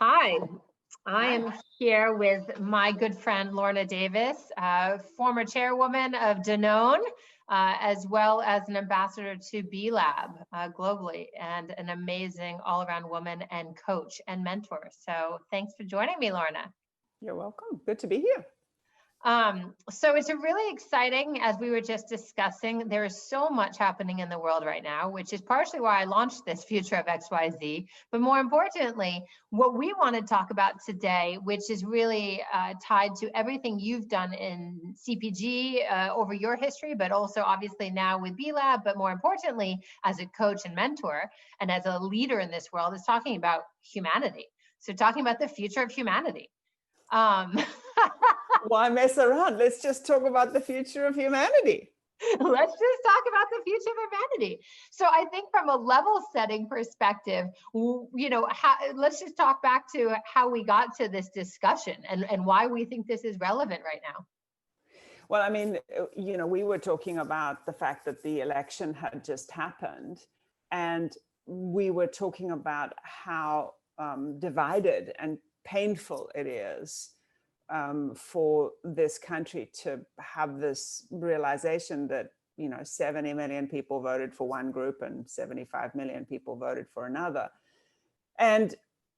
Hi, I Hi. am here with my good friend Lorna Davis, former chairwoman of Danone, as well as an ambassador to B Lab globally, and an amazing all-around woman and coach and mentor. So thanks for joining me, Lorna. You're welcome. Good to be here. So it's a really exciting, as we were just discussing, there is so much happening in the world right now, which is partially why I launched this Future of XYZ. But more importantly, what we want to talk about today, which is really tied to everything you've done in CPG over your history, but also obviously now with B Lab, but more importantly, as a coach and mentor and as a leader in this world, is talking about humanity. So talking about the future of humanity. Why mess around? Let's just talk about the future of humanity. Let's just talk about the future of humanity. So I think from a level setting perspective, let's just talk back to how we got to this discussion and why we think this is relevant right now. Well, I mean, we were talking about the fact that the election had just happened, and we were talking about how divided and painful it is for this country to have this realization that 70 million people voted for one group and 75 million people voted for another. And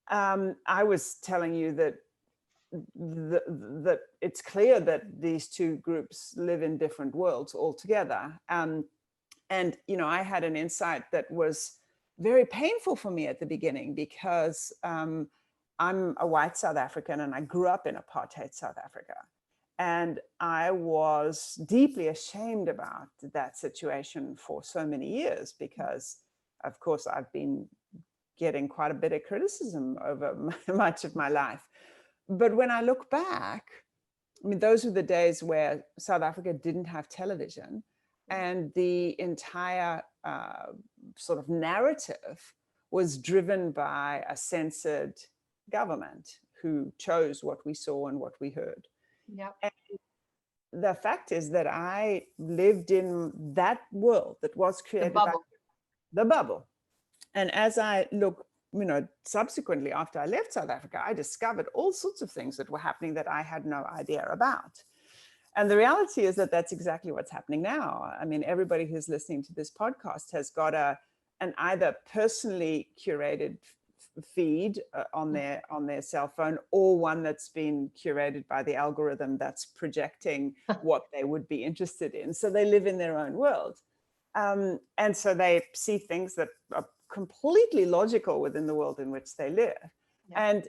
I was telling you that that it's clear that these two groups live in different worlds altogether. And I had an insight that was very painful for me at the beginning because I'm a white South African and I grew up in apartheid South Africa. And I was deeply ashamed about that situation for so many years because, of course, I've been getting quite a bit of criticism over much of my life. But when I look back, I mean, those were the days where South Africa didn't have television, and the entire sort of narrative was driven by a censored government who chose what we saw and what we heard. Yep. And the fact is that I lived in that world that was created by the bubble. And as I look, subsequently after I left South Africa, I discovered all sorts of things that were happening that I had no idea about. And the reality is that that's exactly what's happening now. I mean, everybody who's listening to this podcast has got an either personally curated feed on their cell phone, or one that's been curated by the algorithm that's projecting what they would be interested in. So they live in their own world. And so they see things that are completely logical within the world in which they live. Yeah.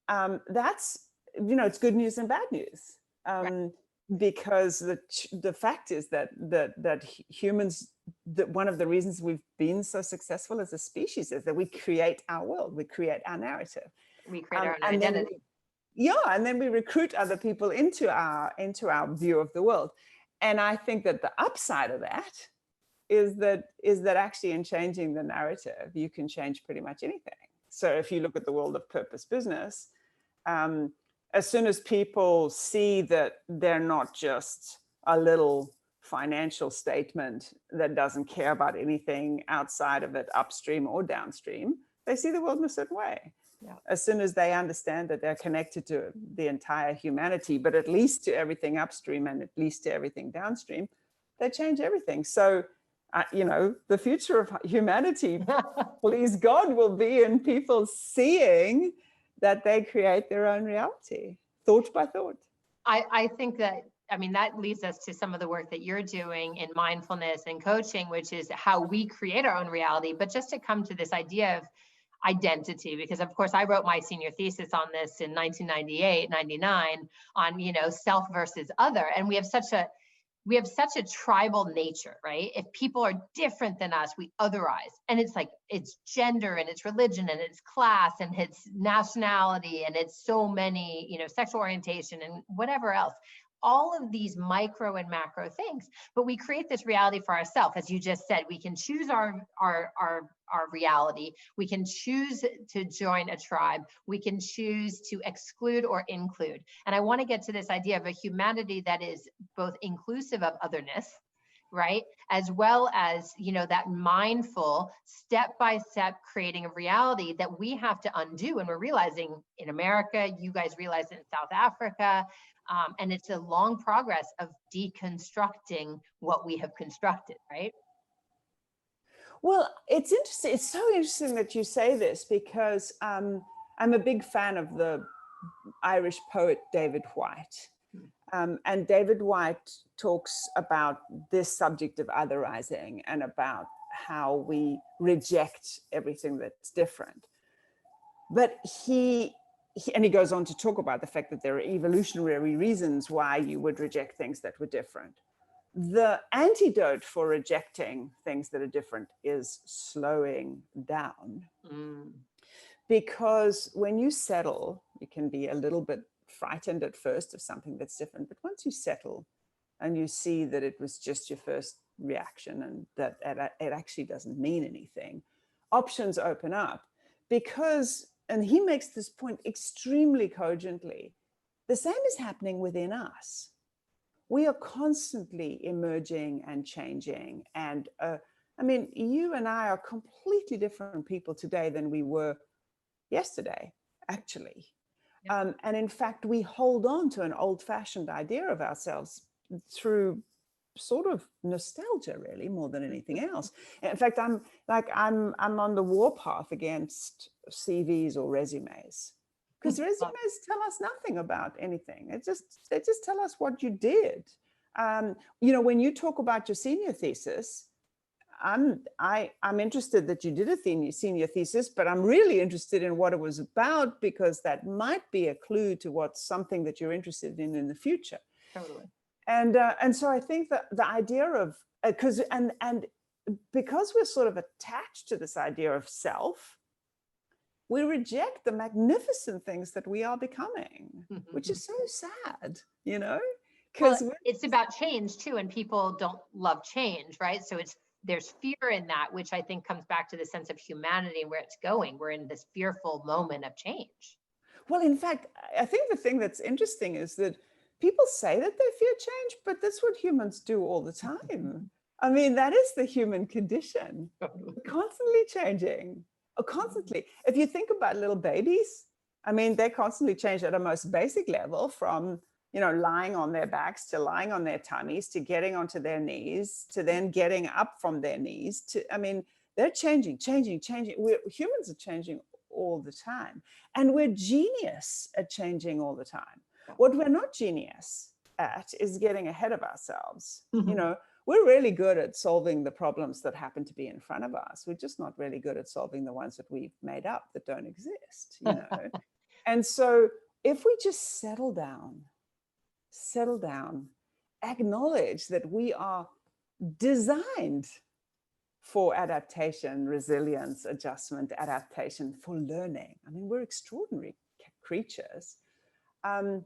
And that's, it's good news and bad news. Right. Because the fact is that humans, that one of the reasons we've been so successful as a species is that we create our world, we create our narrative, we create our own identity. And then we recruit other people into our view of the world. And I think that the upside of that is that actually in changing the narrative, you can change pretty much anything. So if you look at the world of purpose business, as soon as people see that they're not just a little financial statement that doesn't care about anything outside of it, upstream or downstream, they see the world in a certain way. Yeah. As soon as they understand that they're connected to the entire humanity, but at least to everything upstream and at least to everything downstream, they change everything. So, the future of humanity, please God, will be in people seeing that they create their own reality, thought by thought. I think that, that leads us to some of the work that you're doing in mindfulness and coaching, which is how we create our own reality. But just to come to this idea of identity, because of course I wrote my senior thesis on this in 1998, 99 on, self versus other. And we have such a tribal nature, right? If people are different than us, we otherize. And it's like, it's gender and it's religion and it's class and it's nationality and it's so many, sexual orientation and whatever else. All of these micro and macro things, but we create this reality for ourselves. As you just said, we can choose our reality. We can choose to join a tribe. We can choose to exclude or include. And I want to get to this idea of a humanity that is both inclusive of otherness right? As well as, that mindful step-by-step creating of reality that we have to undo. And we're realizing in America, you guys realize it in South Africa, and it's a long progress of deconstructing what we have constructed, right? Well, it's interesting. It's so interesting that you say this, because I'm a big fan of the Irish poet David Whyte. And David Whyte talks about this subject of otherizing and about how we reject everything that's different. But he goes on to talk about the fact that there are evolutionary reasons why you would reject things that were different. The antidote for rejecting things that are different is slowing down. Because when you settle, you can be a little bit frightened at first of something that's different, but once you settle and you see that it was just your first reaction and that it actually doesn't mean anything, options open up. Because, and he makes this point extremely cogently, the same is happening within us. We are constantly emerging and changing. And I mean, you and I are completely different people today than we were yesterday, actually. Yep. And in fact, we hold on to an old-fashioned idea of ourselves through sort of nostalgia, really, more than anything else. In fact, I'm on the warpath against CVs or resumes, because resumes tell us nothing about anything. They just tell us what you did. When you talk about your senior thesis, I'm interested that you did a senior thesis, but I'm really interested in what it was about, because that might be a clue to what's something that you're interested in the future. Totally. And so I think that the idea of, because we're sort of attached to this idea of self, we reject the magnificent things that we are becoming, which is so sad, because it's about change too, and people don't love change, right? So there's fear in that, which I think comes back to the sense of humanity and where it's going. We're in this fearful moment of change. Well, in fact, I think the thing that's interesting is that people say that they fear change, but that's what humans do all the time. I mean, that is the human condition, constantly changing, constantly. If you think about little babies, I mean, they constantly change at a most basic level, from lying on their backs to lying on their tummies to getting onto their knees to then getting up from their knees they're changing. Humans are changing all the time. And we're genius at changing all the time. What we're not genius at is getting ahead of ourselves. We're really good at solving the problems that happen to be in front of us. We're just not really good at solving the ones that we've made up that don't exist, And so if we just settle down, acknowledge that we are designed for adaptation, resilience, adjustment, adaptation, for learning. I mean, we're extraordinary creatures. And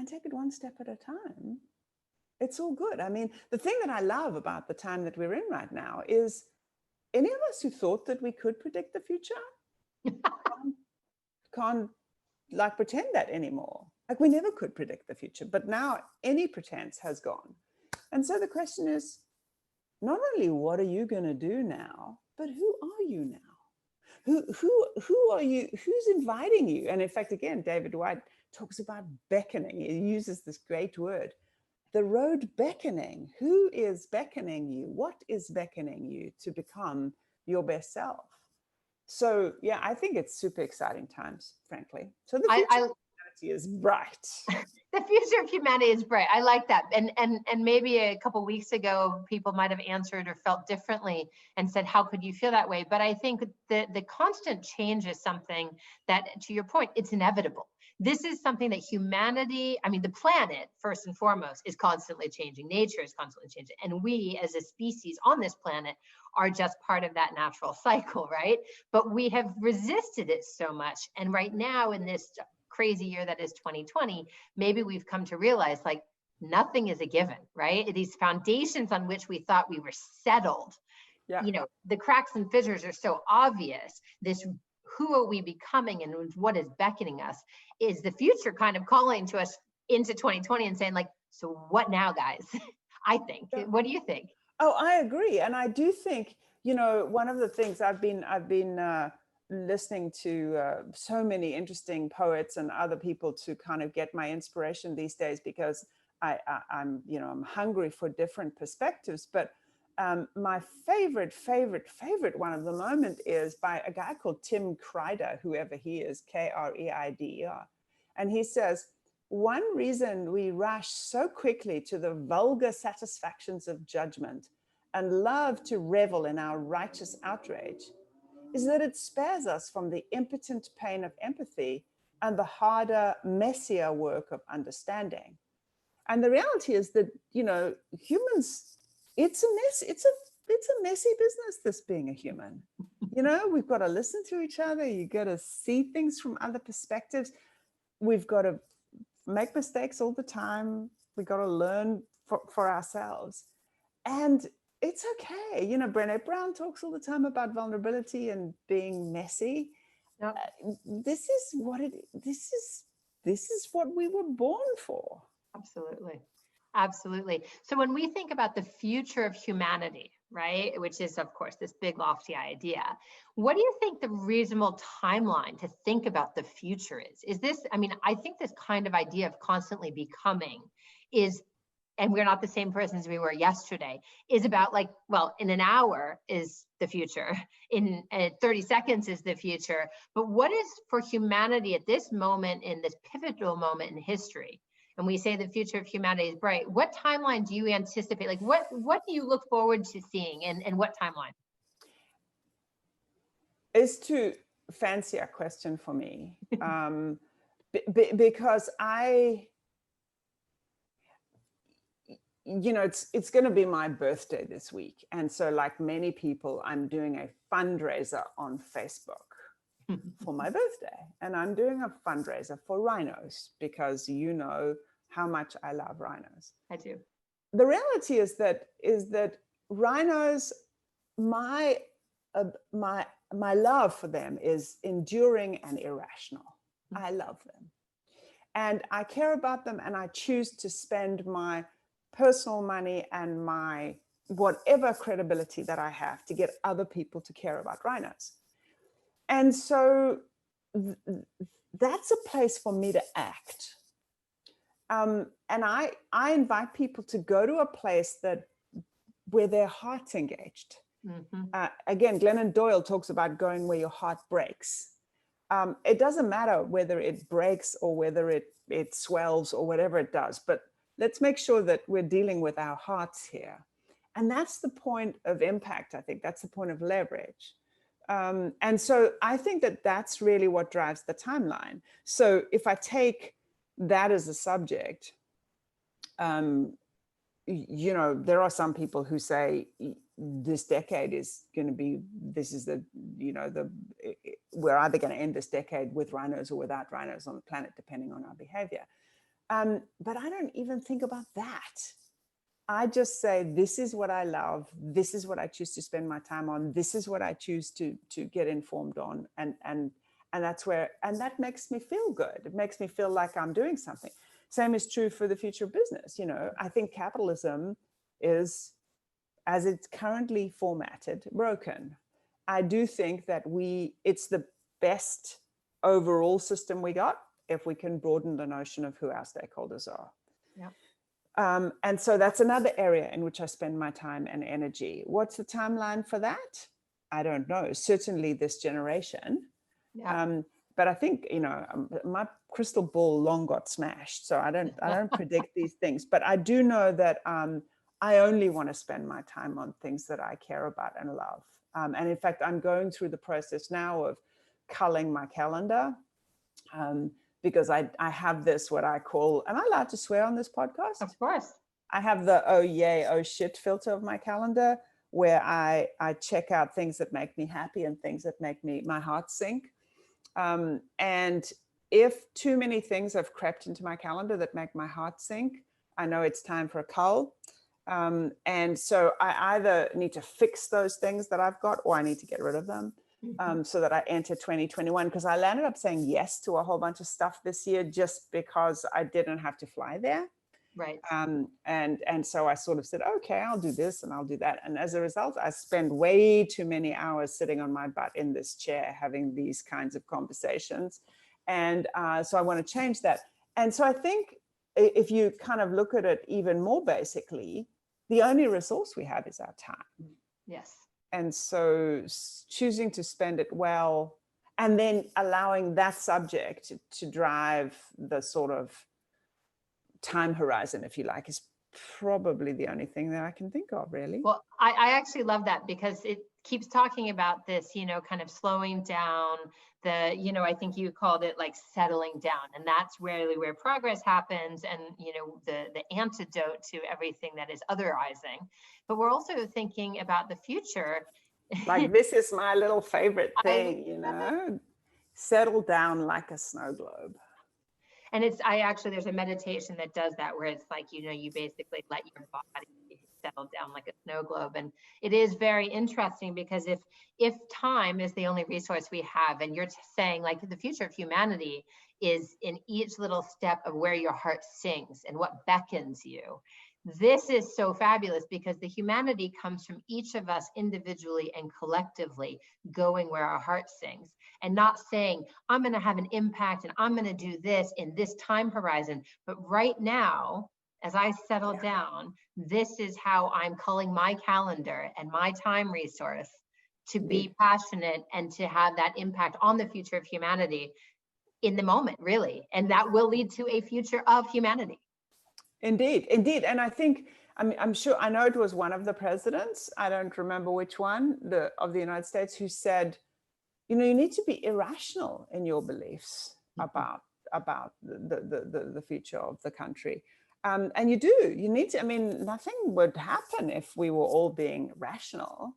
take it one step at a time. It's all good. I mean, the thing that I love about the time that we're in right now is, any of us who thought that we could predict the future can't pretend that anymore. We never could predict the future, but now any pretense has gone. And so the question is, not only what are you going to do now, but who are you now? Who are you? Who's inviting you? And in fact, again, David Whyte talks about beckoning. He uses this great word, the road beckoning. Who is beckoning you? What is beckoning you to become your best self? So yeah, I think it's super exciting times, frankly. So the future of humanity is bright. The future of humanity is bright. I like that. And maybe a couple of weeks ago, people might have answered or felt differently and said, how could you feel that way? But I think the constant change is something that, to your point, it's inevitable. This is something that humanity, I mean, the planet, first and foremost, is constantly changing. Nature is constantly changing. And we, as a species on this planet, are just part of that natural cycle, right? But we have resisted it so much. And right now, in this crazy year that is 2020, maybe we've come to realize, like, nothing is a given, right? These foundations on which we thought we were settled, the cracks and fissures are so obvious. This, who are we becoming and what is beckoning us, is the future kind of calling to us into 2020 and saying, like, so what now, guys? I think. Yeah. What do you think? Oh, I agree. And I do think, one of the things I've been listening to so many interesting poets and other people to kind of get my inspiration these days, because I'm hungry for different perspectives. But my favorite one of the moment is by a guy called Tim Kreider, whoever he is, Kreider. And he says, one reason we rush so quickly to the vulgar satisfactions of judgment and love to revel in our righteous outrage is that it spares us from the impotent pain of empathy and the harder, messier work of understanding. And the reality is that, humans, it's a mess. It's a messy business, this being a human. We've got to listen to each other. You got to see things from other perspectives. We've got to make mistakes all the time. We got to learn for ourselves. And it's okay. Brené Brown talks all the time about vulnerability and being messy. Yep. This is what we were born for. Absolutely. Absolutely. So when we think about the future of humanity, right, which is, of course, this big lofty idea, what do you think the reasonable timeline to think about the future is? Is this, I think this kind of idea of constantly becoming is, and we're not the same person as we were yesterday, is about like, well, in an hour is the future, in 30 seconds is the future. But what is for humanity at this moment, in this pivotal moment in history? And we say the future of humanity is bright. What timeline do you anticipate? Like, what do you look forward to seeing, and what timeline? It's too fancy a question for me, because it's going to be my birthday this week. And so, like many people, I'm doing a fundraiser on Facebook for my birthday. And I'm doing a fundraiser for rhinos, because how much I love rhinos. I do. The reality is that rhinos, my love for them is enduring and irrational. I love them. And I care about them, and I choose to spend my personal money and my whatever credibility that I have to get other people to care about rhinos. And so that's a place for me to act. And I invite people to go to a place where their heart's engaged. Mm-hmm. Again, Glennon Doyle talks about going where your heart breaks. It doesn't matter whether it breaks or whether it swells or whatever it does, but let's make sure that we're dealing with our hearts here. And that's the point of impact, I think. That's the point of leverage. And so I think that that's really what drives the timeline. So if I take that as a subject, there are some people who say this decade is going to be, we're either going to end this decade with rhinos or without rhinos on the planet, depending on our behavior. But I don't even think about that. I just say, this is what I love. This is what I choose to spend my time on. This is what I choose to get informed on. And that's where, and that makes me feel good. It makes me feel like I'm doing something. Same is true for the future of business. I think capitalism is, as it's currently formatted, broken. I do think that it's the best overall system we got if we can broaden the notion of who our stakeholders are. Yeah. And so that's another area in which I spend my time and energy. What's the timeline for that? I don't know. Certainly this generation. Yeah. But I think, my crystal ball long got smashed. So I don't predict these things. But I do know that I only want to spend my time on things that I care about and love. And in fact, I'm going through the process now of culling my calendar. Because I have this, what I call, am I allowed to swear on this podcast? Of course. I have the oh yay, oh shit filter of my calendar, where I check out things that make me happy and things that make my heart sink. And if too many things have crept into my calendar that make my heart sink, I know it's time for a cull. And so I either need to fix those things that I've got, or I need to get rid of them. So that I enter 2021, because I landed up saying yes to a whole bunch of stuff this year just because I didn't have to fly there. Right. And so I sort of said, okay, I'll do this and I'll do that. And as a result, I spend way too many hours sitting on my butt in this chair having these kinds of conversations. And so I want to change that. And so I think if you kind of look at it even more basically, the only resource we have is our time. Yes. And so choosing to spend it well, and then allowing that subject to drive the sort of time horizon, if you like, is probably the only thing that I can think of, really. Well, I actually love that, because it keeps talking about this, kind of slowing down, I think you called it like settling down. And that's really where progress happens, and, the antidote to everything that is otherizing. But we're also thinking about the future. Like, this is my little favorite thing, settle down like a snow globe. And there's a meditation that does that, where it's like, you basically let your body settle down like a snow globe. And it is very interesting, because if time is the only resource we have, and you're saying like the future of humanity is in each little step of where your heart sings and what beckons you. This is so fabulous, because the humanity comes from each of us individually and collectively going where our heart sings, and not saying, I'm going to have an impact and I'm going to do this in this time horizon. But right now, as I settle down, this is how I'm culling my calendar and my time resource to be passionate and to have that impact on the future of humanity in the moment, really. And that will lead to a future of humanity. Indeed, indeed. And I think, I'm sure, I know it was one of the presidents, I don't remember which one, of the United States, who said, you need to be irrational in your beliefs about the future of the country. And you need to, nothing would happen if we were all being rational.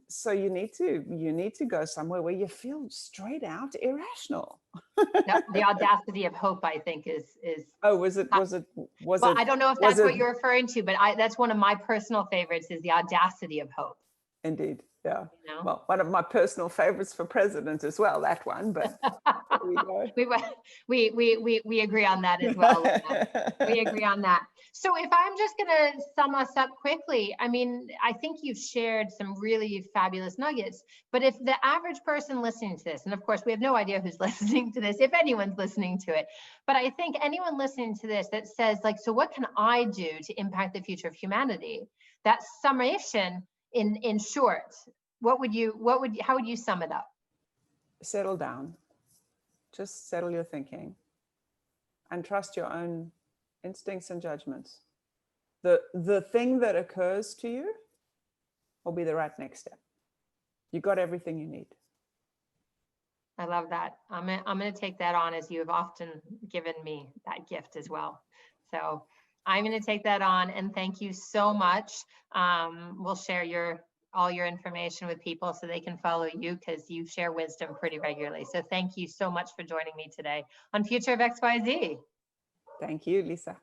So you need to go somewhere where you feel straight out irrational. The audacity of hope, I think, is. Oh, was it? Well, I don't know if that's what you're referring to, but that's one of my personal favorites, is the audacity of hope. Indeed, yeah. Well, one of my personal favorites for president as well, that one. But there we go. We agree on that as well. We agree on that. So if I'm just going to sum us up quickly, I think you've shared some really fabulous nuggets, but if the average person listening to this, and of course we have no idea who's listening to this, if anyone's listening to it, but I think anyone listening to this that says like, so what can I do to impact the future of humanity? That summation in short, how would you sum it up? Settle down. Just settle your thinking and trust your own instincts and judgments. The thing that occurs to you will be the right next step. You got everything you need. I love that. I'm going to take that on, as you have often given me that gift as well. So I'm going to take that on, and thank you so much. We'll share all your information with people so they can follow you, because you share wisdom pretty regularly. So thank you so much for joining me today on Future of XYZ. Thank you, Lisa.